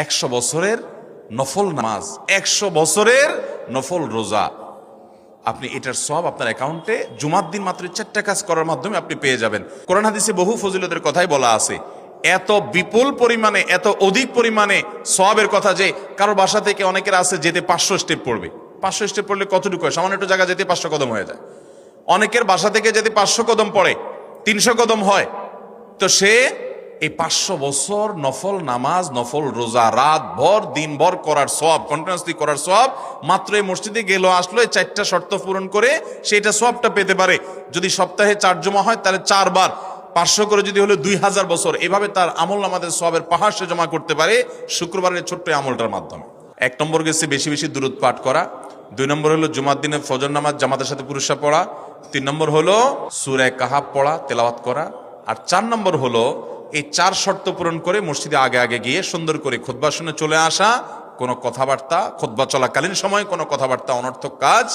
100 বছরের নফল নামাজ, 100 বছরের নফল রোজা, আপনি এটার সব আপনার অ্যাকাউন্টে জুমার দিন মাত্র 4টা কাজ করার মাধ্যমে আপনি পেয়ে যাবেন। কোরআন হাদিসে বহু ফজিলতের কথাই বলা আছে। এত বিপুল পরিমাণে, এত অধিক পরিমাণে সওয়াবের কথা যে কারো বাসা থেকে অনেকের আছে যেতে 500 স্টেপ পড়বে। 500 স্টেপ পড়লে কতটুকু হয়? সামান্য একটু জায়গা যেতে 500 কদম হয়ে যায়। অনেকের বাসা থেকে যেতে 500 কদম পড়ে 300 কদম হয়। তো সে এই 500 বছর নফল নামাজ, নফল রোজা, রাত ভর দিন ভর করার সওয়াব, কন্টিনিউয়াসলি করার সওয়াব মাত্র এই মসজিদে গেল আসলো, এই 4টা শর্ত পূরণ করে সেটা সওয়াবটা পেতে পারে। যদি সপ্তাহে 4 জমা হয় তাহলে 4 বার 500 করে যদি হলো 2000 বছর, এভাবে তার আমল নামাজের সওয়াবের পাহাড় সে জমা করতে পারে শুক্রবারের ছোট্ট আমলটার মাধ্যমে। 1 নম্বর গেছে বেশি বেশি দুরূদ পাঠ করা, 2 নম্বর হলো জুমার দিনে ফজর নামাজ জামাতের সাথে পুরুষরা পড়া, 3 নম্বর হলো সূরা কাহাফ পড়া, তেলাওয়াত করা, আর 4 নম্বর হলো এই 4 শর্ত পূরণ করে মসজিদে আগে আগে গিয়ে সুন্দর করে খুতবা শুনে চলে আসা। কোনো কথাবার্তা, খুতবা চলাকালীন সময় কোনো কথাবার্তা, অনর্থক কাজ